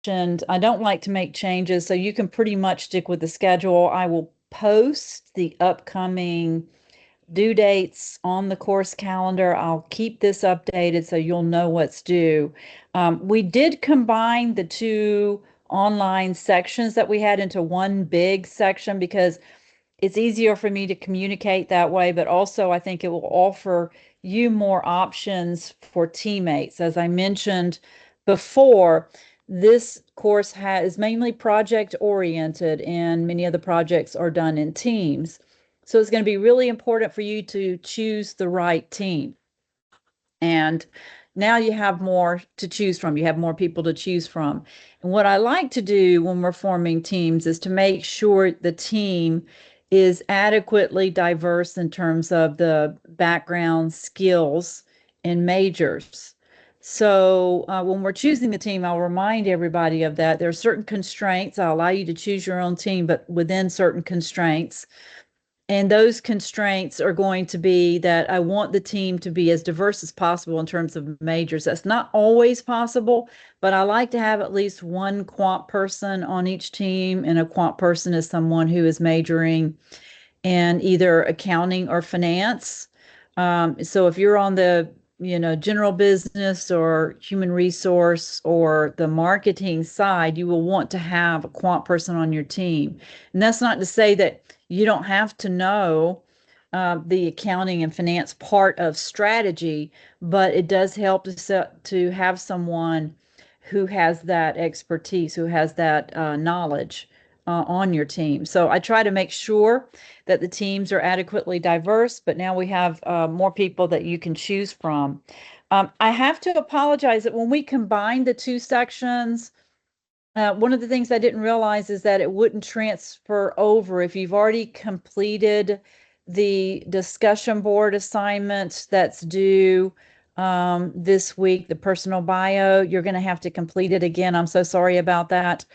mentioned, I don't like to make changes, so you can pretty much stick with the schedule. I will post the upcoming due dates on the course calendar. I'll keep this updated so you'll know what's due. We did combine the two online sections that we had into one big section because it's easier for me to communicate that way, but also I think it will offer you more options for teammates. As I mentioned before, this course is mainly project oriented, and many of the projects are done in teams. So it's going to be really important for you to choose the right team. And now you have more to choose from. You have more people to choose from. And what I like to do when we're forming teams is to make sure the team is adequately diverse in terms of the background, skills, and majors. So when we're choosing the team, I'll remind everybody of that. There are certain constraints. I'll allow you to choose your own team, but within certain constraints. And those constraints are going to be that I want the team to be as diverse as possible in terms of majors. That's not always possible, but I like to have at least one quant person on each team, and a quant person is someone who is majoring in either accounting or finance. So if you're on the general business or human resource or the marketing side, you will want to have a quant person on your team. And that's not to say that you don't have to know the accounting and finance part of strategy, but it does help to have someone who has that expertise, who has that knowledge on your team. So I try to make sure that the teams are adequately diverse, but now we have more people that you can choose from. I have to apologize that when we combined the two sections, one of the things I didn't realize is that it wouldn't transfer over if you've already completed the discussion board assignment that's due this week, the personal bio. You're going to have to complete it again. I'm so sorry about that.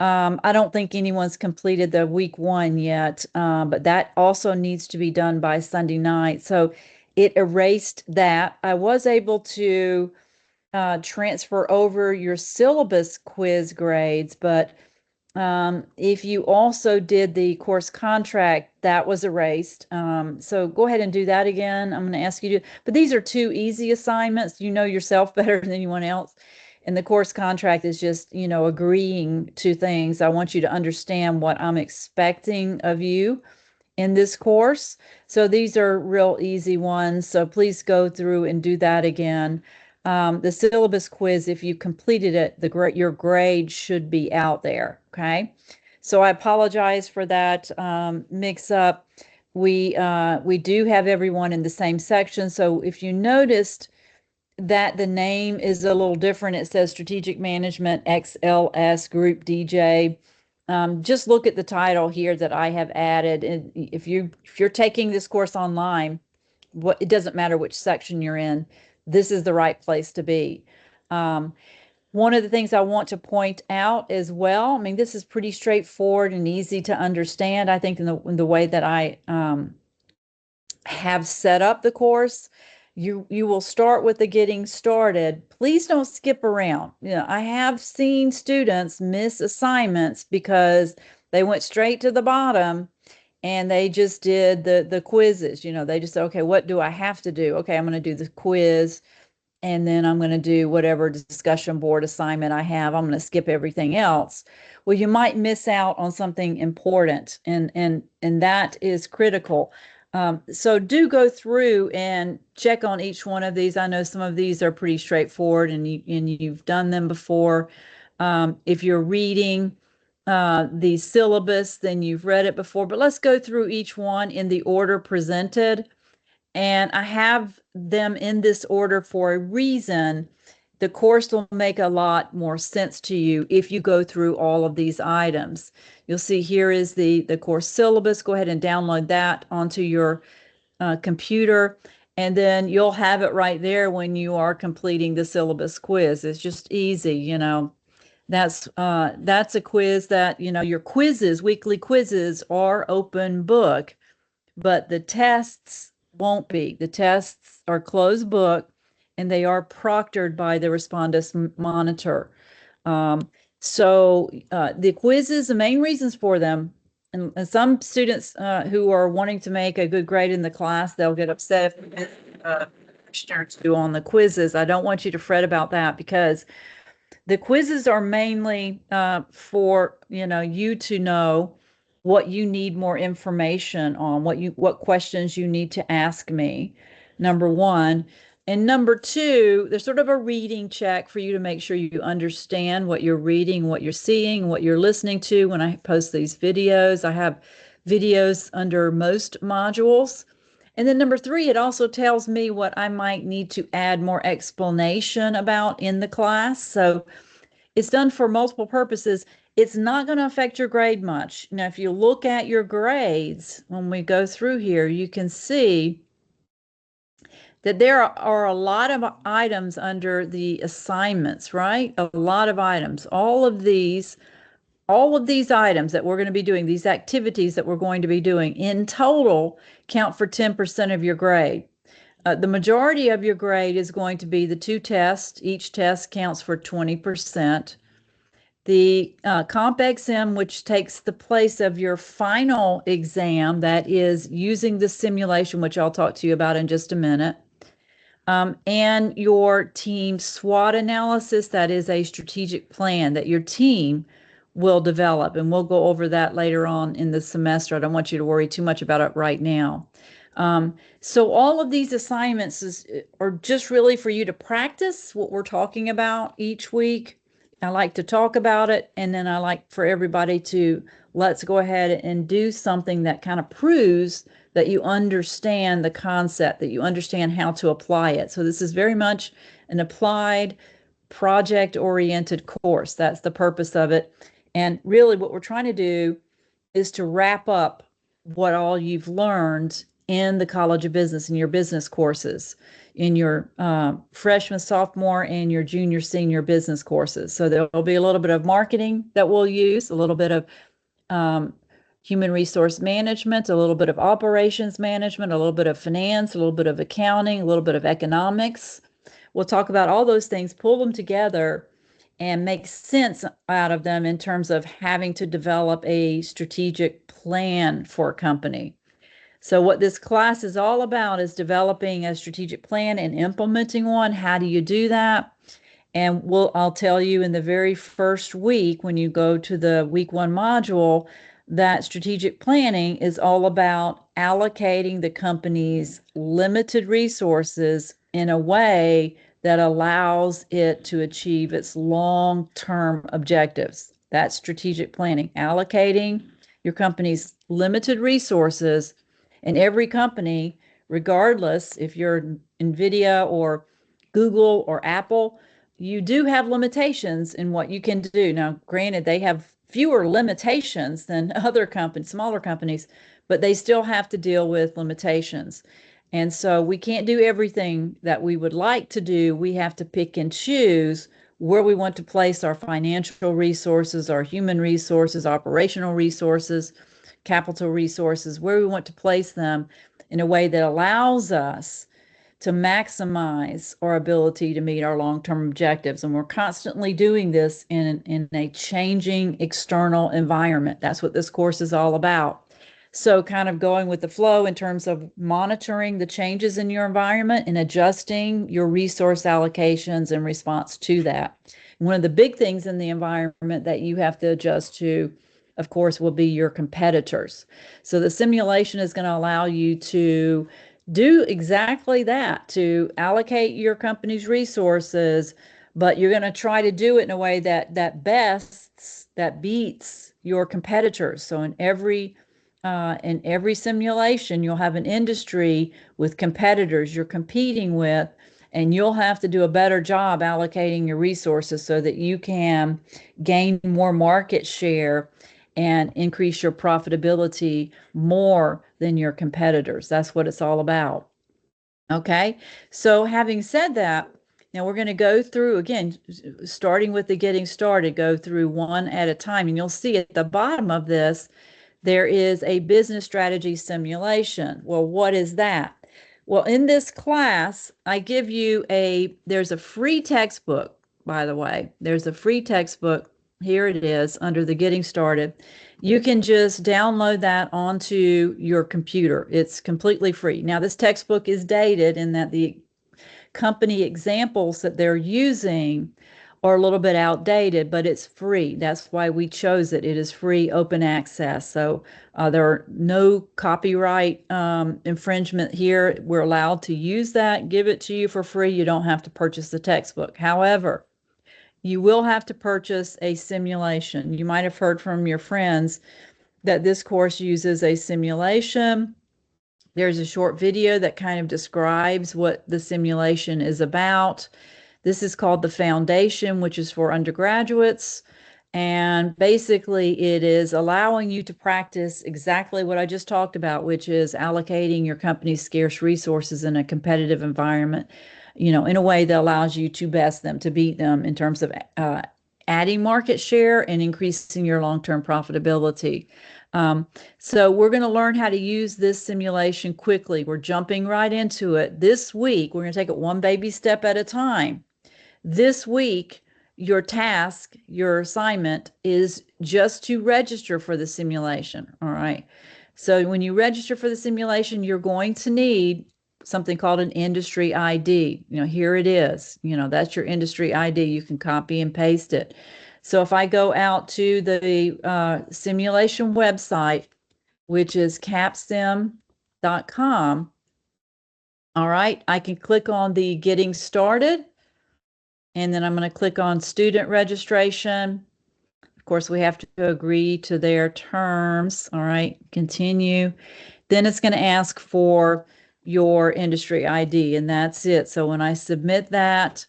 I don't think anyone's completed the week one yet, but that also needs to be done by Sunday night. So it erased that. I was able to transfer over your syllabus quiz grades, but if you also did the course contract, that was erased. So go ahead and do that again. I'm going to ask you to, but these are two easy assignments. You know yourself better than anyone else. And the course contract is just, agreeing to things. I want you to understand what I'm expecting of you in this course. So these are real easy ones. So please go through and do that again. The syllabus quiz, if you completed it, your grade should be out there. Okay. So I apologize for that mix up. We do have everyone in the same section. So if you noticed that the name is a little different, it says Strategic Management XLS Group DJ. Just look at the title here that I have added. And if you're taking this course online, it doesn't matter which section you're in, this is the right place to be. One of the things I want to point out as well, I mean, this is pretty straightforward and easy to understand. I think in the way that I have set up the course, you will start with the getting started. Please don't skip around. I have seen students miss assignments because they went straight to the bottom and they just did the quizzes. They just said, okay, what do I have to do? Okay, I'm going to do the quiz, and then I'm going to do whatever discussion board assignment I have. I'm going to skip everything else. Well, you might miss out on something important, and that is critical. So do go through and check on each one of these. I know some of these are pretty straightforward, and you've done them before. If you're reading the syllabus, then you've read it before. But let's go through each one in the order presented. And I have them in this order for a reason. The course will make a lot more sense to you if you go through all of these items. You'll see here is the course syllabus. Go ahead and download that onto your computer, and then you'll have it right there when you are completing the syllabus quiz. It's just easy. That's a quiz that, your quizzes, weekly quizzes, are open book, but the tests won't be. The tests are closed book, and they are proctored by the Respondus monitor. So the quizzes, the main reasons for them, and some students who are wanting to make a good grade in the class, they'll get upset if they miss question or two on the quizzes. I don't want you to fret about that because the quizzes are mainly for you to know what you need more information on, what questions you need to ask me, number one. And number two, there's sort of a reading check for you to make sure you understand what you're reading, what you're seeing, what you're listening to. When I post these videos, I have videos under most modules. And then number three, it also tells me what I might need to add more explanation about in the class. So it's done for multiple purposes. It's not going to affect your grade much. Now, if you look at your grades, when we go through here, you can see that there are a lot of items under the assignments, right? A lot of items. All of these items that we're going to be doing, these activities that we're going to be doing in total count for 10% of your grade. The majority of your grade is going to be the two tests. Each test counts for 20%. The Comp XM, which takes the place of your final exam, that is using the simulation, which I'll talk to you about in just a minute, and your team SWOT analysis, that is a strategic plan that your team will develop. And we'll go over that later on in the semester. I don't want you to worry too much about it right now. So all of these assignments are just really for you to practice what we're talking about each week. I like to talk about it, and then I like for everybody to let's go ahead and do something that kind of proves that you understand the concept, that you understand how to apply it. So this is very much an applied, project-oriented course. That's the purpose of it. And really what we're trying to do is to wrap up what all you've learned in the College of Business, in your business courses, in your freshman, sophomore, and your junior, senior business courses. So there'll be a little bit of marketing that we'll use, a little bit of human resource management, a little bit of operations management, a little bit of finance, a little bit of accounting, a little bit of economics. We'll talk about all those things, pull them together, and make sense out of them in terms of having to develop a strategic plan for a company. So what this class is all about is developing a strategic plan and implementing one. How do you do that? And I'll tell you in the very first week when you go to the week one module that strategic planning is all about allocating the company's limited resources in a way that allows it to achieve its long-term objectives. That's strategic planning, allocating your company's limited resources. And every company, regardless if you're NVIDIA or Google or Apple, you do have limitations in what you can do. Now, granted, they have fewer limitations than other companies, smaller companies, but they still have to deal with limitations. And so we can't do everything that we would like to do. We have to pick and choose where we want to place our financial resources, our human resources, operational resources, capital resources, where we want to place them in a way that allows us to maximize our ability to meet our long-term objectives. And we're constantly doing this in a changing external environment. That's what this course is all about. So kind of going with the flow in terms of monitoring the changes in your environment and adjusting your resource allocations in response to that. One of the big things in the environment that you have to adjust to, of course, will be your competitors. So the simulation is going to allow you to do exactly that, to allocate your company's resources, but you're going to try to do it in a way that beats your competitors. So in every simulation, you'll have an industry with competitors you're competing with, and you'll have to do a better job allocating your resources so that you can gain more market share and increase your profitability more than your competitors. That's what it's all about. Okay, so having said that, now we're going to go through again, starting with the getting started, go through one at a time. And you'll see at the bottom of this, there is a business strategy simulation. Well, what is that? Well, in this class, I give you there's a free textbook, by the way. There's a free textbook Here it is under the Getting Started. You can just download that onto your computer. It's completely free. Now, this textbook is dated in that the company examples that they're using are a little bit outdated, but it's free. That's why we chose it. It is free, open access. So there are no copyright infringement here. We're allowed to use that, give it to you for free. You don't have to purchase the textbook. However, you will have to purchase a simulation. You might have heard from your friends that this course uses a simulation. There's a short video that kind of describes what the simulation is about. This is called the Foundation, which is for undergraduates. And basically, it is allowing you to practice exactly what I just talked about, which is allocating your company's scarce resources in a competitive environment, in a way that allows you to best them, to beat them in terms of adding market share and increasing your long-term profitability. So we're going to learn how to use this simulation quickly. We're jumping right into it. This week, we're going to take it one baby step at a time. This week, your task, your assignment is just to register for the simulation. All right. So when you register for the simulation, you're going to need something called an industry ID. Here it is. That's your industry ID. You can copy and paste it. So if I go out to the simulation website, which is capstem.com, all right, I can click on the Getting Started, and then I'm going to click on student registration. Of course, we have to agree to their terms. All right, continue. Then it's going to ask for your industry ID, and that's it. So when I submit that,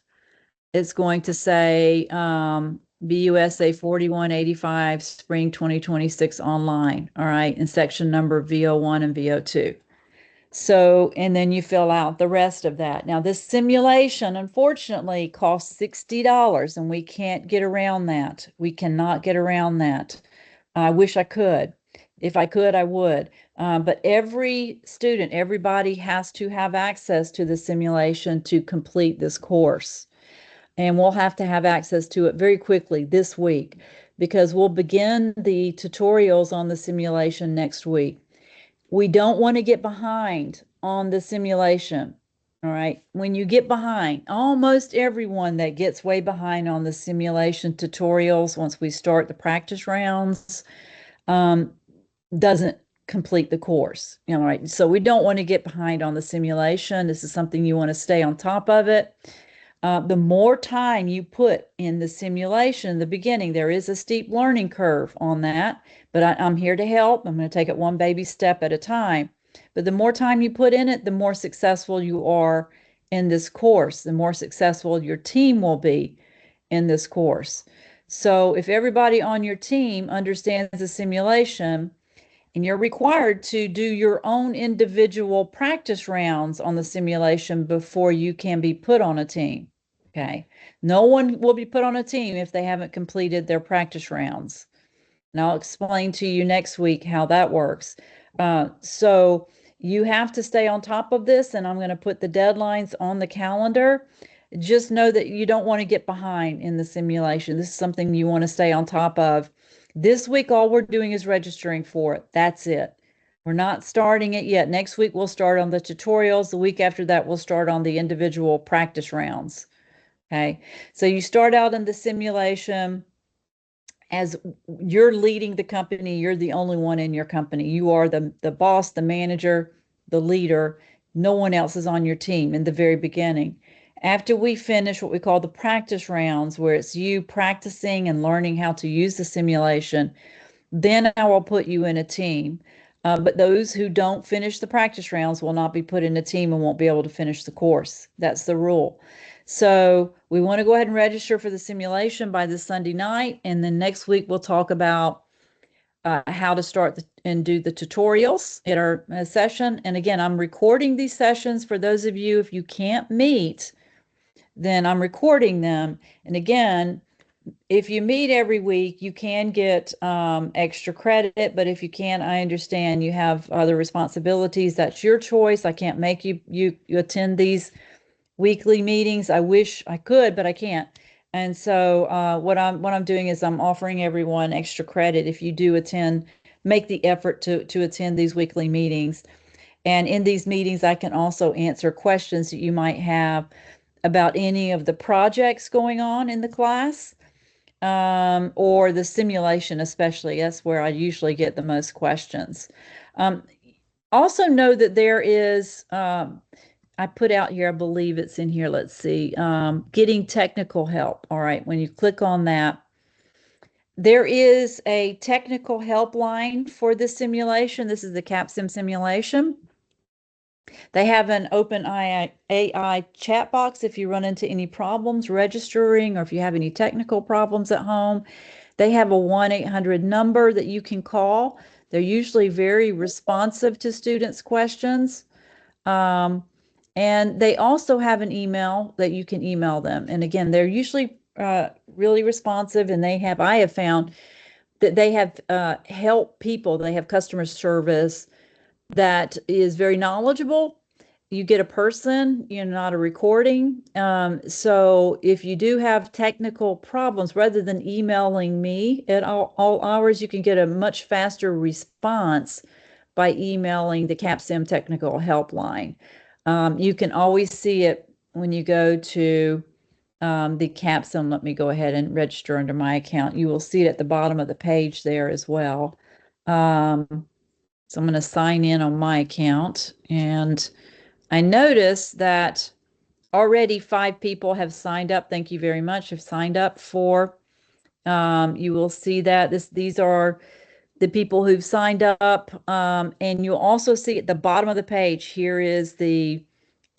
it's going to say BUSA 4185 Spring 2026 online. All right, in section number VO1 and VO2. So, and then you fill out the rest of that. Now, this simulation, unfortunately, costs $60, and we can't get around that. We cannot get around that. I wish I could. If I could, I would. But every student, everybody has to have access to the simulation to complete this course. And we'll have to have access to it very quickly this week, because we'll begin the tutorials on the simulation next week. We don't want to get behind on the simulation. All right. When you get behind, almost everyone that gets way behind on the simulation tutorials, once we start the practice rounds, doesn't complete the course. Right. So we don't want to get behind on the simulation. This is something you want to stay on top of it. The more time you put in the simulation in the beginning, there is a steep learning curve on that, but I'm here to help. I'm going to take it one baby step at a time. But the more time you put in it, the more successful you are in this course, the more successful your team will be in this course. So if everybody on your team understands the simulation, and you're required to do your own individual practice rounds on the simulation before you can be put on a team. Okay. No one will be put on a team if they haven't completed their practice rounds. And I'll explain to you next week how that works. So you have to stay on top of this, and I'm going to put the deadlines on the calendar. Just know that you don't want to get behind in the simulation. This is something you want to stay on top of. This week, all we're doing is registering for it. That's it. We're not starting it yet. Next week, we'll start on the tutorials. The week after that, we'll start on the individual practice rounds. Okay. So you start out in the simulation as you're leading the company. You're the only one in your company. You are the boss, the manager, the leader. No one else is on your team in the very beginning. After we finish what we call the practice rounds, where it's you practicing and learning how to use the simulation, then I will put you in a team. But those who don't finish the practice rounds will not be put in a team and won't be able to finish the course. That's the rule. So we want to go ahead and register for the simulation by this Sunday night. And then next week, we'll talk about how to start and do the tutorials at our session. And again, I'm recording these sessions for those of you, if you can't meet, then I'm recording them. And again, if you meet every week, you can get extra credit, but if you can't, I understand you have other responsibilities. That's your choice. I can't make you attend these weekly meetings. I wish I could, but I can't. And so what I'm doing is I'm offering everyone extra credit if you do attend, make the effort to attend these weekly meetings. And in these meetings, I can also answer questions that you might have about any of the projects going on in the class, or the simulation, especially. That's where I usually get the most questions. Um, Also know that there is, I put out here, I believe it's in here. Let's see, getting technical help. All right, when you click on that, there is a technical helpline for this simulation. This is the CAPSIM simulation. They have an open AI chat box if you run into any problems registering or if you have any technical problems at home. They have a 1-800 number that you can call. They're usually very responsive to students' questions. Um, and they also have an email that you can email them. And again, they're usually really responsive, and I have found that they have help people. They have customer service that is very knowledgeable. You get a person, not a recording. So if you do have technical problems, rather than emailing me at all hours, you can get a much faster response by emailing the CAPSIM technical helpline. You can always see it when you go to the CAPSIM. Let me go ahead and register under my account. You will see it at the bottom of the page there as well. So I'm going to sign in on my account, and I notice that already 5 people have signed up. Thank you very much. Have signed up for. You will see that these are the people who've signed up, and you'll also see at the bottom of the page here is the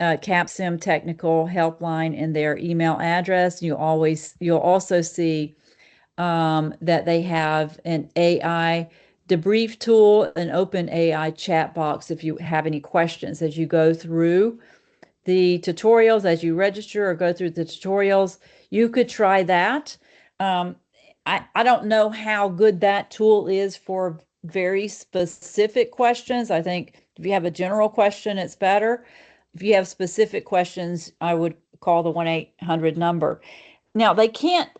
CAPSIM technical helpline and their email address. You'll also see that they have an AI debrief tool, an open AI chat box if you have any questions as you go through the tutorials, as you register or go through the tutorials. You could try that. Um, I don't know how good that tool is for very specific questions. I think if you have a general question, it's better. If you have specific questions, I would call the 1-800 number. Now, they can't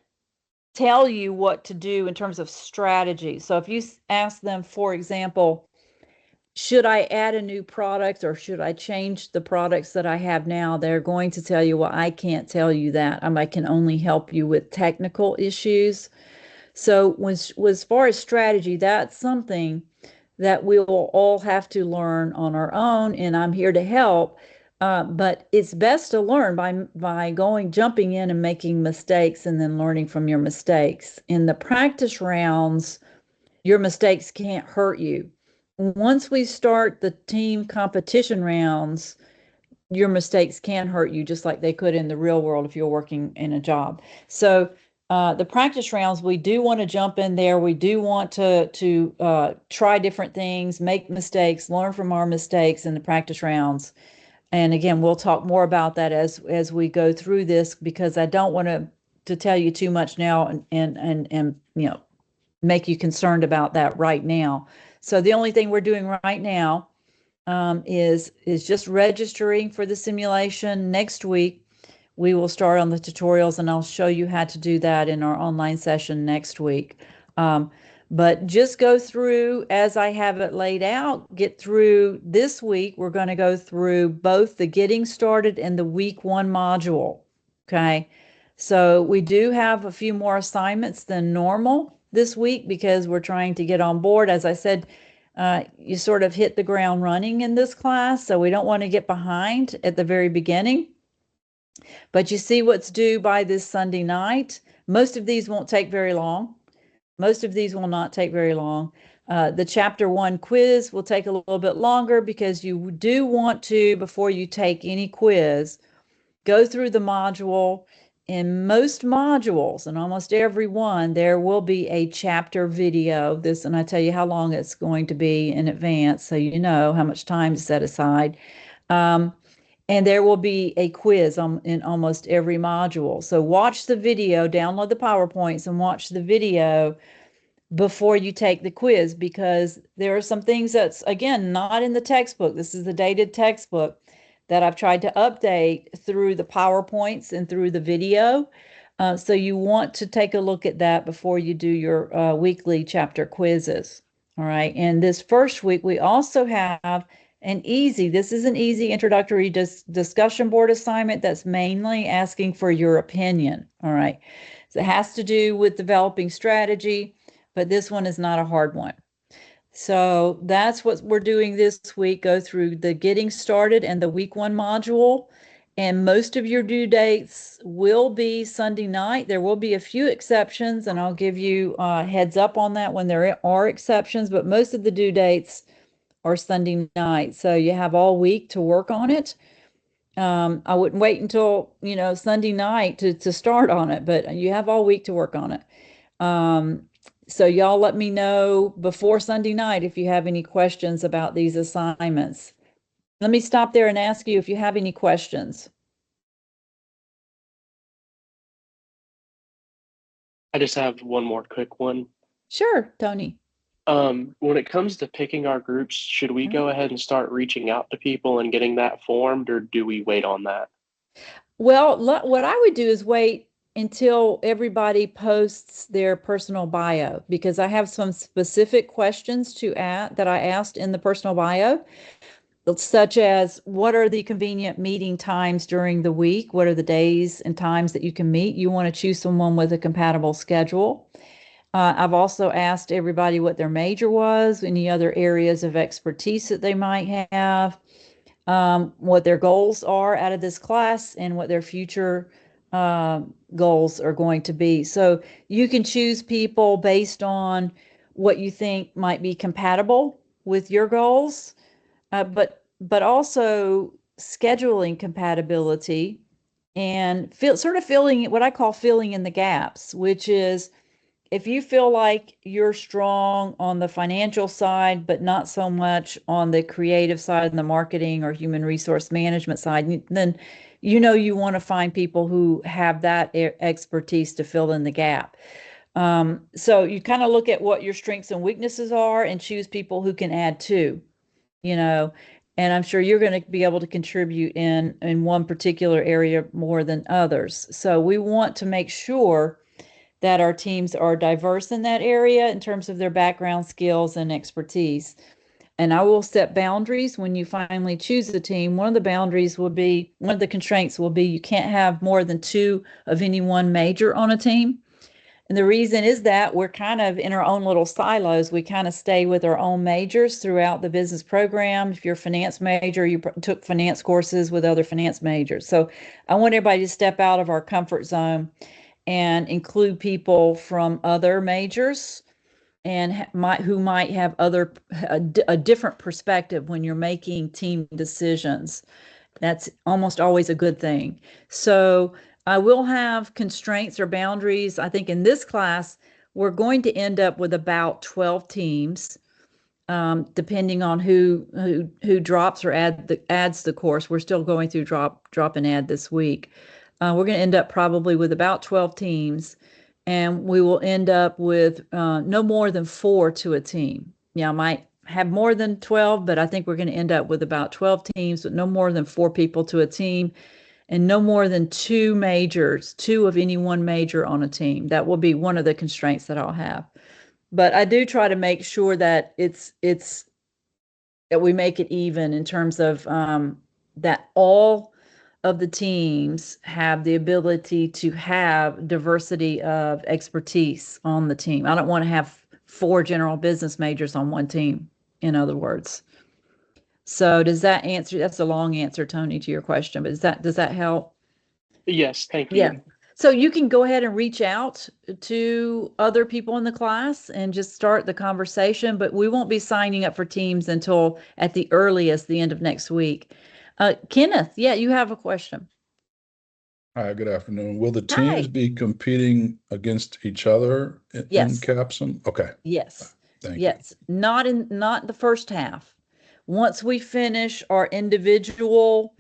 tell you what to do in terms of strategy. So if you ask them, for example, should I add a new product or should I change the products that I have now? They're going to tell you, well, I can't tell you that. I can only help you with technical issues. So as far as strategy, that's something that we will all have to learn on our own, and I'm here to help. But it's best to learn by jumping in and making mistakes and then learning from your mistakes. In the practice rounds, your mistakes can't hurt you. Once we start the team competition rounds, your mistakes can hurt you just like they could in the real world if you're working in a job. So the practice rounds, we do want to jump in there. We do want to try different things, make mistakes, learn from our mistakes in the practice rounds. And again, we'll talk more about that as we go through this, because I don't want to tell you too much now and make you concerned about that right now. So the only thing we're doing right now is just registering for the simulation. Next week, we will start on the tutorials, and I'll show you how to do that in our online session next week. But just go through as I have it laid out. Get through this week. We're going to go through both the getting started and the week 1 module. Okay. So we do have a few more assignments than normal this week because we're trying to get on board. As I said, you sort of hit the ground running in this class, so we don't want to get behind at the very beginning. But you see what's due by this Sunday night. Most of these won't take very long. Most of these will not take very long. The chapter 1 quiz will take a little bit longer because you do want to, before you take any quiz, go through the module. In most modules, and almost every one, there will be a chapter video. And I tell you how long it's going to be in advance, so you know how much time to set aside. And there will be a quiz in almost every module. So watch the video, download the PowerPoints, and watch the video before you take the quiz, because there are some things that's, again, not in the textbook. This is the dated textbook that I've tried to update through the PowerPoints and through the video. So you want to take a look at that before you do your weekly chapter quizzes. All right. And this first week, we also have this is an easy introductory discussion board assignment that's mainly asking for your opinion. All right. So it has to do with developing strategy, but this one is not a hard one. So that's what we're doing this week. Go through the getting started and the week one module. And most of your due dates will be Sunday night. There will be a few exceptions, and I'll give you a heads up on that when there are exceptions, but most of the due dates are Sunday night. So you have all week to work on it. I wouldn't wait until, Sunday night to start on it, but you have all week to work on it. So y'all let me know before Sunday night if you have any questions about these assignments. Let me stop there and ask you if you have any questions. I just have one more quick one. Sure, Tony. When it comes to picking our groups, should we go ahead and start reaching out to people and getting that formed, or do we wait on that? Well, what I would do is wait until everybody posts their personal bio, because I have some specific questions to add that I asked in the personal bio, such as what are the convenient meeting times during the week? What are the days and times that you can meet? You want to choose someone with a compatible schedule. I've also asked everybody what their major was, any other areas of expertise that they might have, what their goals are out of this class, and what their future goals are going to be. So you can choose people based on what you think might be compatible with your goals, but also scheduling compatibility and sort of filling what I call filling in the gaps, which is if you feel like you're strong on the financial side, but not so much on the creative side and the marketing or human resource management side, then you want to find people who have that expertise to fill in the gap. So you kind of look at what your strengths and weaknesses are and choose people who can add to, you know, and I'm sure you're going to be able to contribute in one particular area more than others. So we want to make sure that our teams are diverse in that area in terms of their background, skills, and expertise. And I will set boundaries when you finally choose a team. One of the constraints will be you can't have more than two of any one major on a team. And the reason is that we're kind of in our own little silos. We kind of stay with our own majors throughout the business program. If you're a finance major, you took finance courses with other finance majors. So I want everybody to step out of our comfort zone and include people from other majors and who might have a different perspective when you're making team decisions. That's almost always a good thing. So I will have constraints or boundaries. I think in this class, we're going to end up with about 12 teams, depending on who drops or adds the course. We're still going through drop and add this week. We're going to end up probably with about 12 teams, and we will end up with no more than 4 to a team. Yeah, I might have more than 12, but I think we're going to end up with about 12 teams, but no more than 4 people to a team, and no more than 2 of any one major on a team. That will be one of the constraints that I'll have. But I do try to make sure that it's that we make it even in terms of that all of the teams have the ability to have diversity of expertise on the team. I don't want to have 4 general business majors on one team, in other words. So does that answer? That's a long answer, Tony, to your question, but does that help? Yes, thank Yeah. you. So you can go ahead and reach out to other people in the class and just start the conversation, but we won't be signing up for teams until at the earliest, the end of next week. Kenneth, yeah, you have a question. Hi, good afternoon. Will the teams Hi. be competing against each other in Yes. Capsum? Okay, Yes. thank you. Yes. Not the first half. Once we finish our individual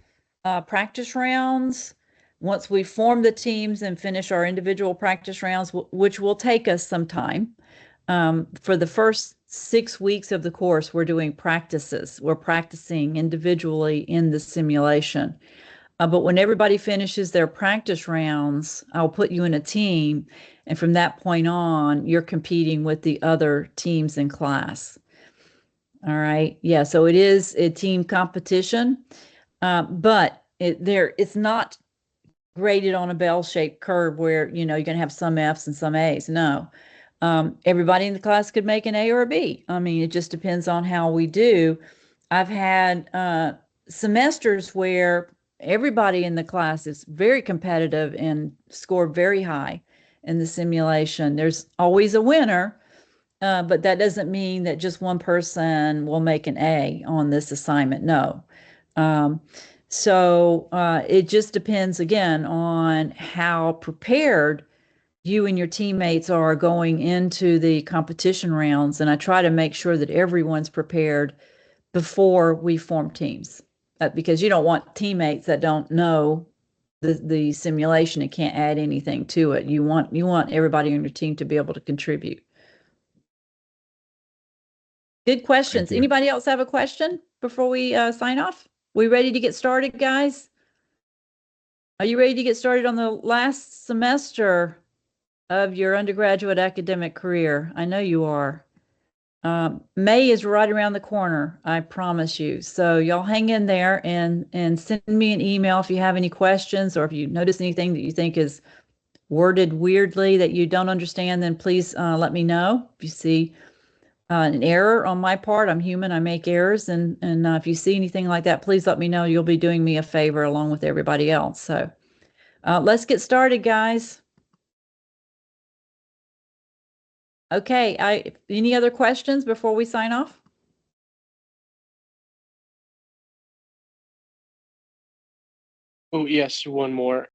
practice rounds, once we form the teams and finish our individual practice rounds, which will take us some time, for the first 6 weeks of the course, we're doing practices. We're practicing individually in the simulation. But when everybody finishes their practice rounds, I'll put you in a team. And from that point on, you're competing with the other teams in class. All right. Yeah. So it is a team competition, but it's not graded on a bell-shaped curve where, you're going to have some F's and some A's. No. Everybody in the class could make an A or a B. I mean, it just depends on how we do. I've had semesters where everybody in the class is very competitive and scored very high in the simulation. There's always a winner, but that doesn't mean that just one person will make an A on this assignment. No. So it just depends again on how prepared you and your teammates are going into the competition rounds. And I try to make sure that everyone's prepared before we form teams, because you don't want teammates that don't know the simulation and can't add anything to it. You want everybody on your team to be able to contribute. Good questions. Anybody else have a question before we sign off? We ready to get started, guys? Are you ready to get started on the last semester of your undergraduate academic career? I know you are. May is right around the corner, I promise you. So y'all hang in there and send me an email if you have any questions, or if you notice anything that you think is worded weirdly that you don't understand, then please let me know. If you see an error on my part, I'm human, I make errors. And if you see anything like that, please let me know. You'll be doing me a favor along with everybody else. So let's get started, guys. Okay, any other questions before we sign off? Oh, yes, one more.